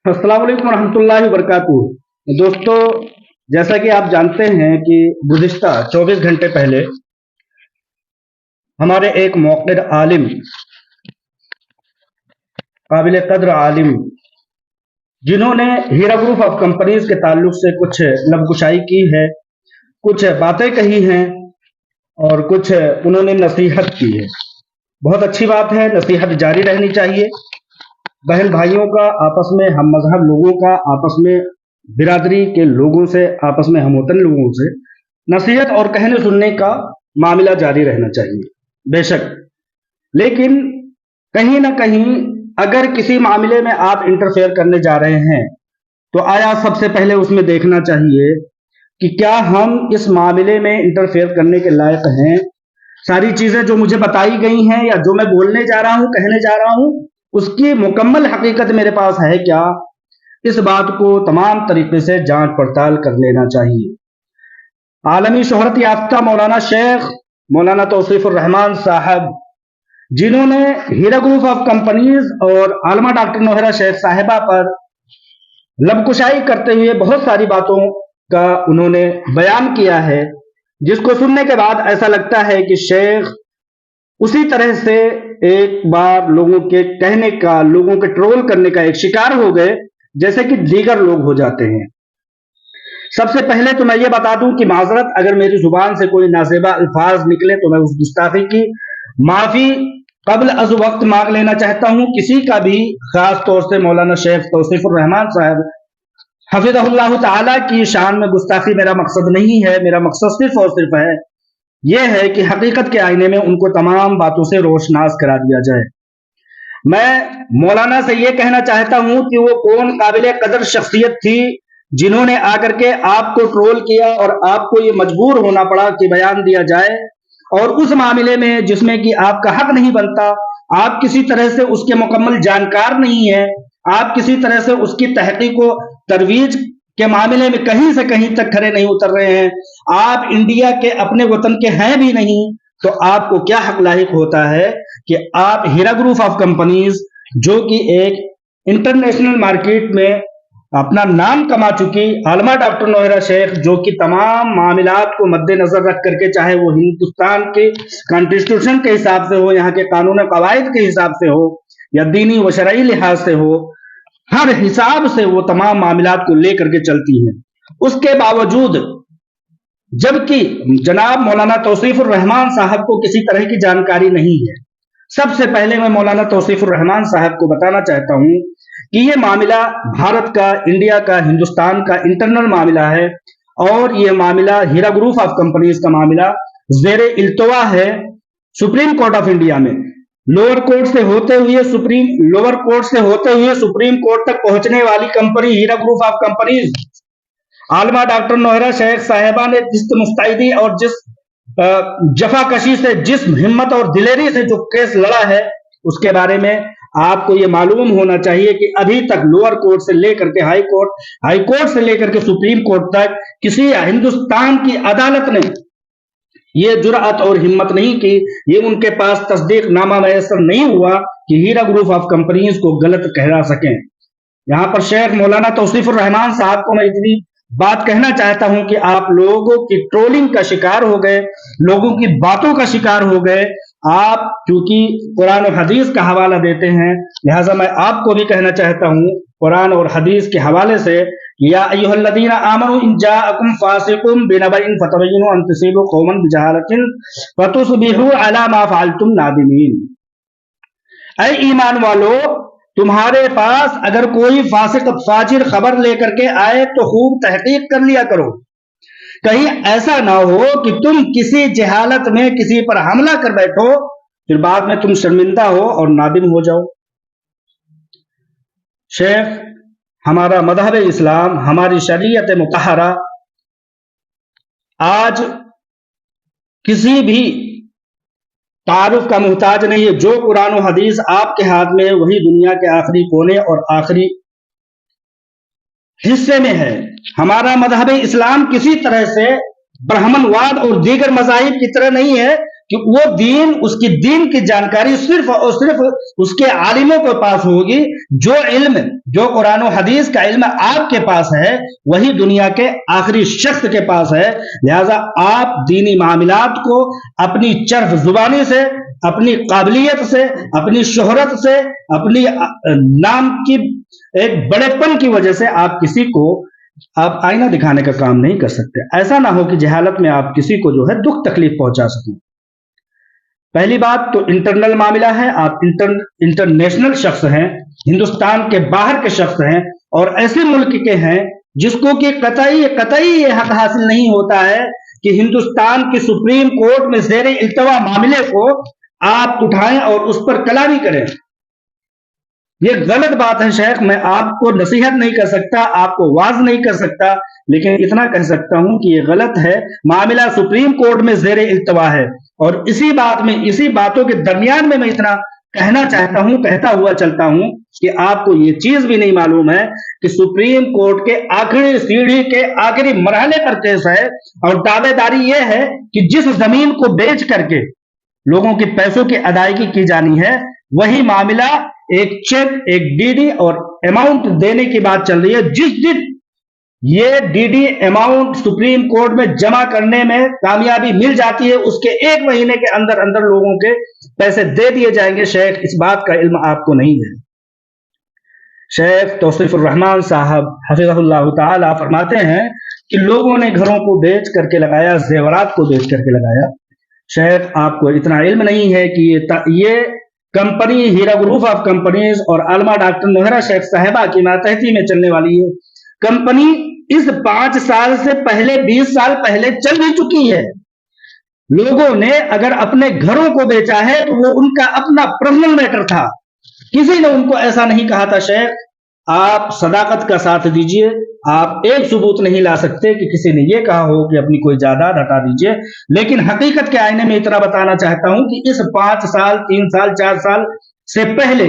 अस्सलाम वालेकुम रहमतुल्लाहि वबरकातुहू। दोस्तों, जैसा कि आप जानते हैं कि गुज़िश्ता 24 घंटे पहले हमारे एक मौक़िर आलिम, काबिल कद्र आलिम, जिन्होंने हीरा ग्रुप ऑफ कंपनीज के ताल्लुक से कुछ लबकुशाई की है, कुछ बातें कही हैं और कुछ उन्होंने नसीहत की है। बहुत अच्छी बात है, नसीहत जारी रहनी चाहिए। बहन भाइयों का आपस में, हम मजहब लोगों का आपस में, बिरादरी के लोगों से, आपस में हमवतन लोगों से नसीहत और कहने सुनने का मामला जारी रहना चाहिए, बेशक। लेकिन कहीं ना कहीं अगर किसी मामले में आप इंटरफेयर करने जा रहे हैं तो आया सबसे पहले उसमें देखना चाहिए कि क्या हम इस मामले में इंटरफेयर करने के लायक हैं। सारी चीजें जो मुझे बताई गई हैं या जो मैं बोलने जा रहा हूं, कहने जा रहा हूं, उसकी मुकम्मल हकीकत मेरे पास है क्या, इस बात को तमाम तरीके से जांच पड़ताल कर लेना चाहिए। आलमी शोहरत याफ्ता मौलाना शेख मौलाना तौसीफुर रहमान साहब, जिन्होंने हीरा ग्रुप ऑफ कंपनीज और आलमा डॉक्टर नोहरा शेख साहिबा पर लबकुशाई करते हुए बहुत सारी बातों का उन्होंने बयान किया है, जिसको सुनने के बाद ऐसा लगता है कि शेख उसी तरह से एक बार लोगों के कहने का, लोगों के ट्रोल करने का एक शिकार हो गए जैसे कि दीगर लोग हो जाते हैं। सबसे पहले तो मैं ये बता दूं कि माजरत, अगर मेरी जुबान से कोई नाजेबा अल्फाज निकले तो मैं उस गुस्ताखी की माफी कबल अज वक्त मांग लेना चाहता हूं। किसी का भी, खास तौर से मौलाना शेख तौसीफुर रहमान साहब हफिज़हुल्लाह ताला की शान में गुस्ताखी मेरा मकसद नहीं है। मेरा मकसद सिर्फ और सिर्फ है यह है कि हकीकत के आईने में उनको तमाम बातों से रोशनास करा दिया जाए। मैं मौलाना से यह कहना चाहता हूं कि वो कौन काबिल कदर शख्सियत थी जिन्होंने आकर के आपको ट्रोल किया और आपको ये मजबूर होना पड़ा कि बयान दिया जाए, और उस मामले में जिसमें कि आपका हक नहीं बनता, आप किसी तरह से उसके मुकम्मल जानकार नहीं है, आप किसी तरह से उसकी तहकीक को तरवीज के मामले में कहीं से कहीं तक खड़े नहीं उतर रहे हैं, आप इंडिया के अपने वतन के हैं भी नहीं, तो आपको क्या हक लायक होता है कि आप हीरा ग्रुप ऑफ कंपनीज, जो कि एक इंटरनेशनल मार्केट में अपना नाम कमा चुकी आलमा डॉक्टर नोहरा शेख, जो कि तमाम मामलात को मद्देनजर रख करके, चाहे वो हिंदुस्तान के कॉन्स्टिट्यूशन के हिसाब से हो, यहाँ के कानून कवायद के हिसाब से हो, या दीनी व शरई लिहाज से हो, हर हिसाब से वो तमाम मामलात को लेकर के चलती हैं। उसके बावजूद जबकि जनाब मौलाना तौसीफुर रहमान साहब को किसी तरह की जानकारी नहीं है। सबसे पहले मैं मौलाना तौसीफुर रहमान साहब को बताना चाहता हूं कि ये मामला भारत का, इंडिया का, हिंदुस्तान का इंटरनल मामला है, और ये मामला हीरा ग्रुप ऑफ कंपनीज का मामला ज़ेरे इल्तवा है सुप्रीम कोर्ट ऑफ इंडिया में। लोअर कोर्ट से होते हुए सुप्रीम कोर्ट तक पहुंचने वाली company Heera group of companies, आलमा डॉक्टर नोहरा शेख साहिबा ने जिस मुस्तैदी और जिस जफाकशी से, जिस हिम्मत और दिलेरी से जो केस लड़ा है, उसके बारे में आपको ये मालूम होना चाहिए कि अभी तक लोअर कोर्ट से लेकर के हाई कोर्ट से लेकर के सुप्रीम कोर्ट तक किसी हिंदुस्तान की अदालत ने ये जुर्अत और हिम्मत नहीं की, ये उनके पास तस्दीक नामा मैसर नहीं हुआ कि हीरा ग्रुप ऑफ कंपनीज को गलत कहला सकें। यहां पर शेख मौलाना तौसीफुर रहमान साहब को मैं इतनी बात कहना चाहता हूं कि आप लोगों की ट्रोलिंग का शिकार हो गए, लोगों की बातों का शिकार हो गए। आप चूंकि कुरान और हदीस का हवाला देते हैं, लिहाजा मैं आपको भी कहना चाहता हूं कुरान और हदीस के हवाले से, या अय्युहल्लज़ीना आमनू इन जाअकुम फासिकुम बिनबइन फतबय्यनु अन तुसीबू कौमन बिजहालतिन फतुस्बिहू अला मा फअलतुम नादिमीन। ऐ ईमान वालो, तुम्हारे पास अगर कोई फासिक फाजिर खबर लेकर के आए तो खूब तहकीक कर लिया करो। कहीं ऐसा ना हो कि तुम किसी जहालत में किसी पर हमला कर बैठो, फिर बाद में तुम शर्मिंदा हो और नादिम हो जाओ। शेख, हमारा मजहब इस्लाम, हमारी शरीयत मुतहरा आज किसी भी तारुफ का मुहताज नहीं है। जो कुरान और हदीस आपके हाथ में है, वही दुनिया के आखिरी कोने और आखिरी हिस्से में है। हमारा मजहब इस्लाम किसी तरह से ब्राह्मणवाद और दीगर मज़ाहिब की तरह नहीं है कि वो दीन, उसकी दीन की जानकारी सिर्फ और सिर्फ उसके आलिमों के पास होगी, जो इल्म, जो कुरान और हदीस का इल्म आपके पास है वही दुनिया के आखिरी शख्स के पास है। लिहाजा आप दीनी मामलात को अपनी चरफ जुबानी से, अपनी काबिलियत से, अपनी शोहरत से, अपनी नाम की एक बड़ेपन की वजह से आप किसी को आप आईना दिखाने का काम नहीं कर सकते। ऐसा ना हो कि जहालत में आप किसी को जो है दुख तकलीफ पहुंचा सकें। पहली बात तो इंटरनल मामला है, आप इंटरनेशनल शख्स हैं, हिंदुस्तान के बाहर के शख्स हैं और ऐसे मुल्क के हैं जिसको कि कतई ये हक हासिल नहीं होता है कि हिंदुस्तान की सुप्रीम कोर्ट में ज़ेरे इल्तवा मामले को आप उठाएं और उस पर कलामी करें। ये गलत बात है शेख। मैं आपको नसीहत नहीं कर सकता, आपको वाज नहीं कर सकता, लेकिन इतना कह सकता हूं कि ये गलत है। मामला सुप्रीम कोर्ट में ज़ेरे इल्तवा है और इसी बातों के दरमियान में मैं इतना कहना चाहता हूं, कहता हुआ चलता हूं कि आपको ये चीज भी नहीं मालूम है कि सुप्रीम कोर्ट के आखिरी सीढ़ी के आखिरी मरहले पर केस है और दावेदारी ये है कि जिस जमीन को बेच करके लोगों के पैसों की अदायगी की जानी है वही मामला एक चेक, एक डीडी और अमाउंट देने की बात चल रही है। जिस दिन ये डीडी अमाउंट सुप्रीम कोर्ट में जमा करने में कामयाबी मिल जाती है उसके 1 महीने के अंदर अंदर लोगों के पैसे दे दिए जाएंगे। शेख इस बात का इल्म आपको नहीं है। शेख तौसीफुर रहमान साहब हफिज़हुल्लाह ताला फरमाते हैं कि लोगों ने घरों को बेच करके लगाया, जेवरात को बेच करके लगाया। शेख आपको इतना इल्म नहीं है कि ये company Heera group of companies और आलमा डॉक्टर नोहरा शेख साहिबा की मातहती में चलने वाली है। कंपनी इस 5 साल से पहले 20 साल पहले चल भी चुकी है। लोगों ने अगर अपने घरों को बेचा है तो वो उनका अपना पर्सनल मैटर था, किसी ने उनको ऐसा नहीं कहा था। शेख आप सदाकत का साथ दीजिए, आप एक सबूत नहीं ला सकते कि किसी ने ये कहा हो कि अपनी कोई जायदाद हटा दीजिए, लेकिन हकीकत के आईने में इतना बताना चाहता हूं कि इस 5 साल 3 साल 4 साल से पहले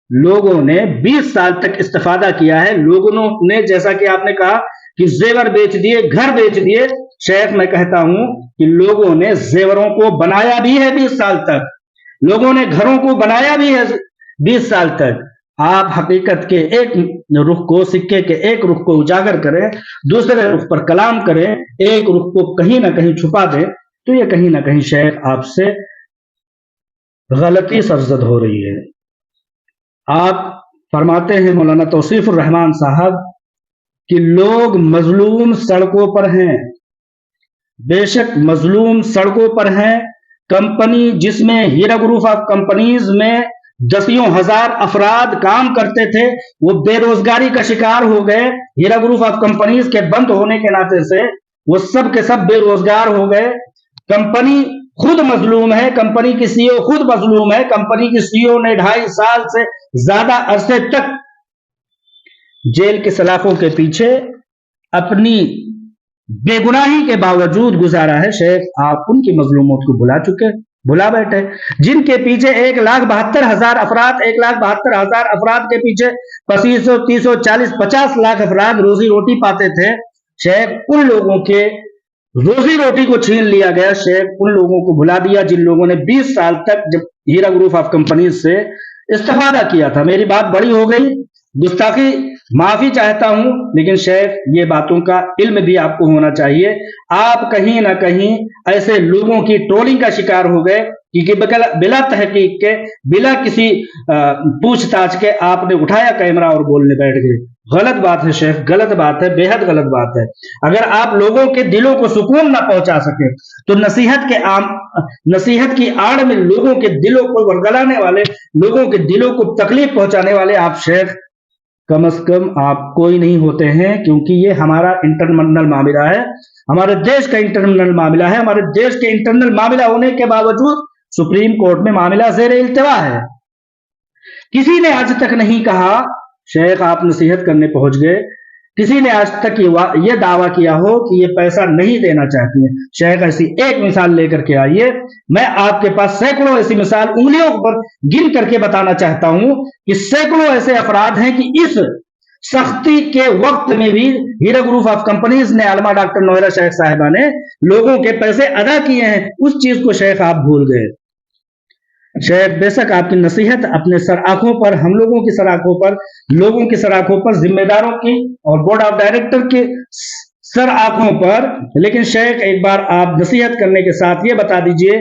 लोगों ने 20 साल तक इस्तेफादा किया है। लोगों ने जैसा कि आपने कहा कि जेवर बेच दिए, घर बेच दिए। शेख मैं कहता हूं कि लोगों ने जेवरों को बनाया भी है 20 साल तक, लोगों ने घरों को बनाया भी है 20 साल तक। आप हकीकत के एक रुख को, सिक्के के एक रुख को उजागर करें, दूसरे रुख पर कलाम करें, एक रुख को कहीं ना कहीं छुपा दें, तो ये कहीं ना कहीं शेख आपसे गलती सरजद हो रही है। आप फरमाते हैं मौलाना तौसीफुर रहमान साहब कि लोग मजलूम सड़कों पर हैं। बेशक मजलूम सड़कों पर हैं। कंपनी जिसमें हीरा ग्रुप ऑफ कंपनीज में दसियों हजार अफराद काम करते थे वो बेरोजगारी का शिकार हो गए। हीरा ग्रुप ऑफ कंपनीज के बंद होने के नाते से वो सब के सब बेरोजगार हो गए। कंपनी खुद मजलूम है, कंपनी की सीईओ खुद मजलूम है। कंपनी की सीईओ ने 2.5 साल से ज्यादा अरसे तक जेल के सलाखों के पीछे अपनी बेगुनाही के बावजूद गुजारा है। शेख आप उनकी मजलूमों को भुला बैठे जिनके पीछे 1,72,000 अफराद, 1,72,000 अफराद के पीछे 2500, 300, 40, 50 लाख अफराद रोजी रोटी पाते थे। शेख उन लोगों के रोजी रोटी को छीन लिया गया। शेख उन लोगों को भुला दिया जिन लोगों ने 20 साल तक जब हीरा ग्रुप ऑफ कंपनी से इस्तेफादा किया था। मेरी बात बड़ी हो गई, गुस्ताखी, माफी चाहता हूं, लेकिन शेख ये बातों का इल्म भी आपको होना चाहिए। आप कहीं ना कहीं ऐसे लोगों की ट्रोलिंग का शिकार हो गए कि बिला तहकीक के, बिला किसी पूछताछ के आपने उठाया कैमरा और बोलने बैठ गए। गलत बात है शेख, गलत बात है, बेहद गलत बात है। अगर आप लोगों के दिलों को सुकून ना पहुंचा सके तो नसीहत की आड़ में लोगों के दिलों को वरगलाने वाले, लोगों के दिलों को तकलीफ पहुंचाने वाले आप शेख कम से कम आप कोई नहीं होते हैं, क्योंकि ये हमारा इंटरनल मामला है, हमारे देश का इंटरनल मामला है। हमारे देश के इंटरनल मामला होने के बावजूद सुप्रीम कोर्ट में मामला ज़ेरे इल्तिवा है। किसी ने आज तक नहीं कहा, शेख आप नसीहत करने पहुंच गए, किसी ने आज तक ये दावा किया हो कि ये पैसा नहीं देना चाहती है। शेख ऐसी एक मिसाल लेकर के आइए। मैं आपके पास सैकड़ों ऐसी मिसाल उंगलियों पर गिन करके बताना चाहता हूं कि सैकड़ों ऐसे अफराद हैं कि इस सख्ती के वक्त में भी हीरा ग्रुप ऑफ कंपनीज ने, आलमा डॉक्टर नोहरा शेख साहिबा ने लोगों के पैसे अदा किए हैं। उस चीज को शेख आप भूल गए। शेख बेशक आपकी नसीहत अपने सर आंखों पर, हम लोगों की सर आंखों पर, लोगों की सर आंखों पर, जिम्मेदारों की और बोर्ड ऑफ डायरेक्टर के सर आंखों पर, लेकिन शेख एक बार आप नसीहत करने के साथ ये बता दीजिए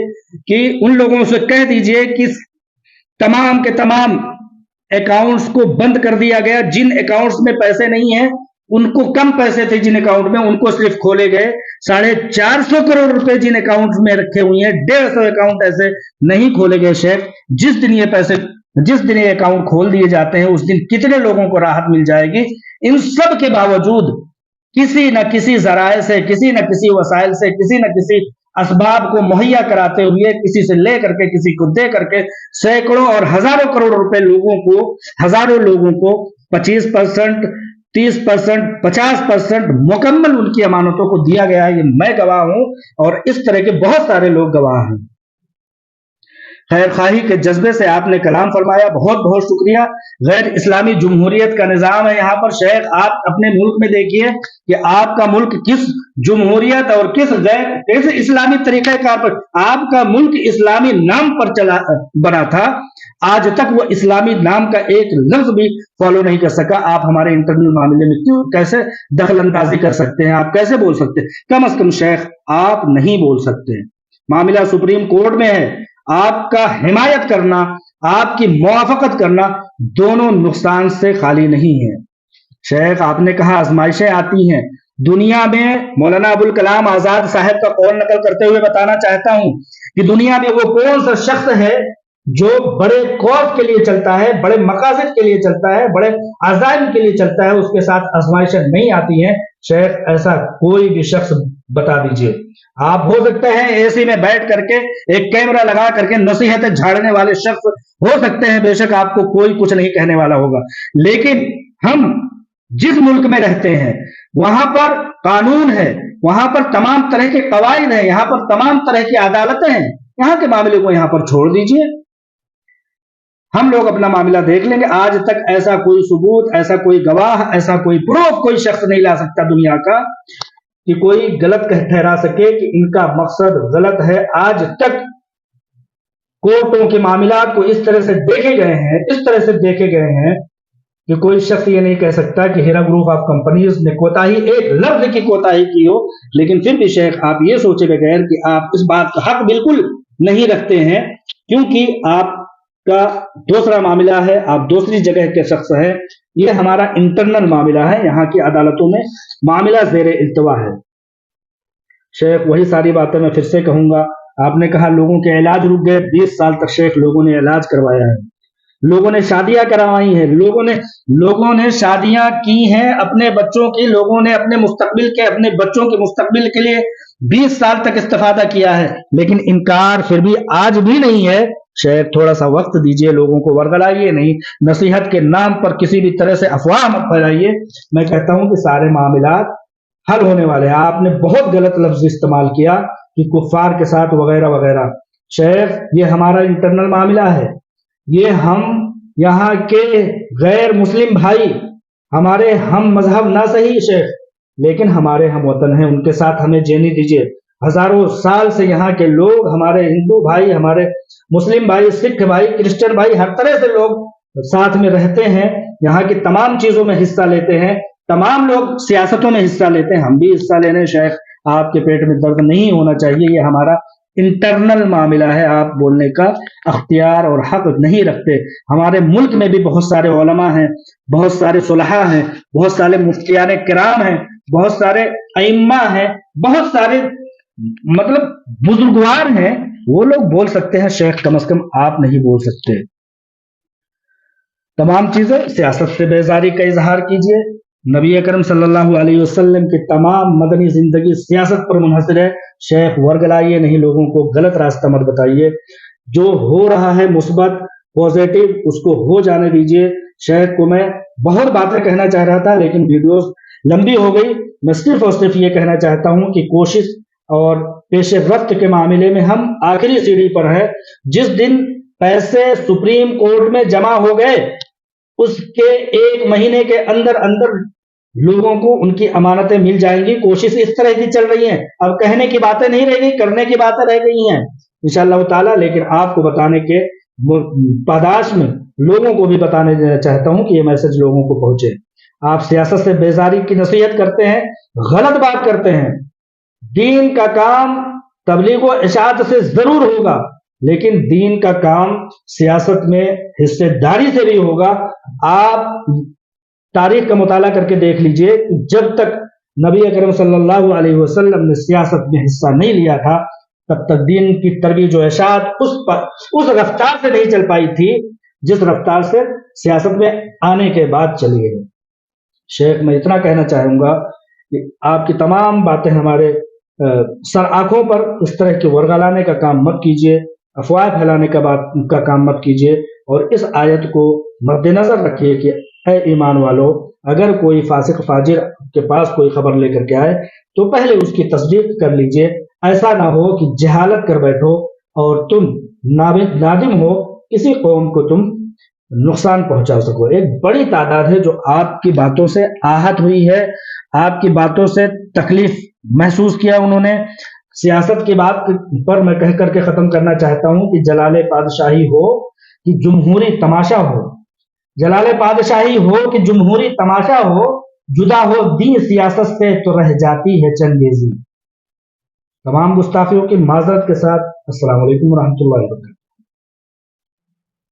कि उन लोगों से कह दीजिए कि तमाम के तमाम अकाउंट्स को बंद कर दिया गया। जिन अकाउंट्स में पैसे नहीं है, उनको कम पैसे थे जिन अकाउंट में, उनको सिर्फ खोले गए। 450 करोड़ रुपए जिन अकाउंट में रखे हुए हैं, 150 अकाउंट ऐसे नहीं खोले गए। शेख जिस दिन ये अकाउंट खोल दिए जाते हैं, उस दिन कितने लोगों को राहत मिल जाएगी। इन सब के बावजूद किसी न किसी जराए से, किसी न किसी वसाइल से, किसी न किसी असबाब को मुहैया कराते हुए, किसी से ले करके किसी को दे करके सैकड़ों और हजारों करोड़ रुपए हजारों लोगों को 25%, 30%, 50% मुकम्मल उनकी अमानतों को दिया गया है। ये मैं गवाह हूं और इस तरह के बहुत सारे लोग गवाह हैं। खैर खाही के जज्बे से आपने कलाम फरमाया, बहुत बहुत शुक्रिया। गैर इस्लामी जमहूरियत का निजाम है यहाँ पर। शेख आप अपने मुल्क में देखिए कि आपका मुल्क किस जमहूरियत और किस इस्लामी तरीक़ेकार पर, आपका मुल्क इस्लामी नाम पर बना था। आज तक वो इस्लामी नाम का एक लफ्ज भी फॉलो नहीं कर सका। आप हमारे इंटरनल मामले में कैसे दखल अंदाजी कर सकते हैं? आप कैसे बोल सकते हैं? कम अज कम शेख आप नहीं बोल सकते। मामला सुप्रीम कोर्ट में है। आपका हिमायत करना, आपकी मुआफकत करना दोनों नुकसान से खाली नहीं है। शेख आपने कहा आजमाइशें आती हैं दुनिया में। मौलाना अबुल कलाम आजाद साहब का कौल नकल करते हुए बताना चाहता हूं कि दुनिया में वो कौन सा शख्स है जो बड़े कौफ के लिए चलता है, बड़े मकासद के लिए चलता है, बड़े अज़ाइम के लिए चलता है, उसके साथ आजमाइशें नहीं आती हैं। शेख ऐसा कोई भी शख्स बता दीजिए। आप हो सकते हैं एसी में बैठ करके एक कैमरा लगा करके नसीहतें झाड़ने वाले शख्स हो सकते हैं, बेशक आपको कोई कुछ नहीं कहने वाला होगा, लेकिन हम जिस मुल्क में रहते हैं वहां पर कानून है, वहां पर तमाम तरह के कवायद है, यहां पर तमाम तरह की अदालतें हैं। यहां के मामले को यहां पर छोड़ दीजिए, हम लोग अपना मामला देख लेंगे। आज तक ऐसा कोई सबूत, ऐसा कोई गवाह, ऐसा कोई प्रूफ कोई शख्स नहीं ला सकता दुनिया का कि कोई गलत ठहरा सके कि इनका मकसद गलत है। आज तक कोर्टों के मामला को इस तरह से देखे गए हैं कि कोई शख्स ये नहीं कह सकता कि हीरा ग्रुप ऑफ कंपनीज ने कोताही, एक लफ्ज की कोताही की हो। लेकिन फिर भी शेख आप ये सोचे बगैर कि आप इस बात का हक बिल्कुल नहीं रखते हैं, क्योंकि आपका दूसरा मामला है, आप दूसरी जगह के शख्स है। ये हमारा इंटरनल मामला है, यहाँ की अदालतों में मामला ज़ेरे इल्तवा है। शेख वही सारी बातें मैं फिर से कहूंगा। आपने कहा लोगों के इलाज रुक गए, 20 साल तक शेख लोगों ने इलाज करवाया है, लोगों ने शादियां करवाई हैं, लोगों ने शादियां की हैं अपने बच्चों की, लोगों ने अपने बच्चों के मुस्तकबिल के लिए 20 साल तक इस्तेफादा किया है, लेकिन इनकार फिर भी आज भी नहीं है। शायद थोड़ा सा वक्त दीजिए, लोगों को वर्गलाइए नहीं, नसीहत के नाम पर किसी भी तरह से अफवाह मत फैलाइए। मैं कहता हूं कि सारे मामला हल होने वाले हैं। आपने बहुत गलत लफ्ज इस्तेमाल किया कि कुफ्फार के साथ वगैरह वगैरह। शेख ये हमारा इंटरनल मामला है, ये हम यहाँ के गैर मुस्लिम भाई, हमारे हम मजहब ना सही शेख, लेकिन हमारे हम वतन हैं, उनके साथ हमें जीने दीजिए। हजारों साल से यहाँ के लोग, हमारे हिंदू भाई, हमारे मुस्लिम भाई, सिख भाई, क्रिश्चियन भाई, हर तरह से लोग साथ में रहते हैं, यहाँ की तमाम चीजों में हिस्सा लेते हैं, तमाम लोग सियासतों में हिस्सा लेते हैं, हम भी हिस्सा लेने। शेख आपके पेट में दर्द नहीं होना चाहिए, ये हमारा इंटरनल मामला है, आप बोलने का अख्तियार और हक नहीं रखते। हमारे मुल्क में भी बहुत सारे उलमा हैं, बहुत सारे सुलहा हैं, बहुत सारे मुफ्तियान किराम हैं, बहुत सारे अइम्मा हैं, बहुत सारे मतलब बुजुर्गवार हैं, वो लोग बोल सकते हैं। शेख कम से कम आप नहीं बोल सकते। तमाम चीजें सियासत से बेजारी का इजहार कीजिए। नबी अकरम सल्लल्लाहु अलैहि वसल्लम की तमाम मदनी जिंदगी सियासत पर मुनहसर है। शेख वर्गलाइए नहीं, लोगों को गलत रास्ता मत बताइए। जो हो रहा है मुस्बत पॉजिटिव, उसको हो जाने दीजिए। शेख को मैं बहुत बातें कहना चाह रहा था, लेकिन वीडियोस लंबी हो गई। मैं सिर्फ और सिर्फ ये कहना चाहता हूं कि कोशिश और पेशे रफ्त के मामले में हम आखिरी सीढ़ी पर है। जिस दिन पैसे सुप्रीम कोर्ट में जमा हो गए, उसके 1 महीने के अंदर अंदर लोगों को उनकी अमानतें मिल जाएंगी। कोशिश इस तरह की चल रही है, अब कहने की बातें नहीं रह गई, करने की बातें रह गई हैं इंशाअल्लाह ताला। लेकिन आपको बताने के पादाश में लोगों को भी बताने चाहता हूं कि ये मैसेज लोगों को पहुंचे। आप सियासत से बेजारी की नसीहत करते हैं, गलत बात करते हैं। दीन का काम तबलीग व इशाअत से जरूर होगा, लेकिन दीन का काम सियासत में हिस्सेदारी से भी होगा। आप तारीख का मुताला करके देख लीजिए कि जब तक नबी अकरम सल्लल्लाहु अलैहि वसल्लम ने सियासत में हिस्सा नहीं लिया था, तब तक दीन की तरबीज व इशाअत उस रफ्तार से नहीं चल पाई थी जिस रफ्तार से सियासत में आने के बाद चली है। शेख, मैं इतना कहना चाहूंगा कि आपकी तमाम बातें हमारे सर आंखों पर इस तरह के वर्गलाने का काम मत कीजिए, अफवाह फैलाने का काम मत कीजिए, और इस आयत को मद्देनजर रखिए कि ऐ ईमान वालों, अगर कोई फासिक फाजिर के पास कोई खबर लेकर के आए तो पहले उसकी तस्दीक कर लीजिए। ऐसा ना हो कि जहालत कर बैठो और तुम नादिम हो, किसी कौम को तुम नुकसान पहुंचा सको। एक बड़ी तादाद है जो आपकी बातों से आहत हुई है, आपकी बातों से तकलीफ महसूस किया उन्होंने। सियासत की बात पर मैं कह करके खत्म करना चाहता हूं कि जलाले पादशाही हो कि जुमहूरी तमाशा हो, जलाले पादशाही हो कि जुमहूरी तमाशा हो, जुदा हो दीन सियासत से तो रह जाती है चंगेजी। तमाम गुस्ताखियों की माजरत के साथ अस्सलाम वालेकुम रहमतुल्लाहि व बरकातहू।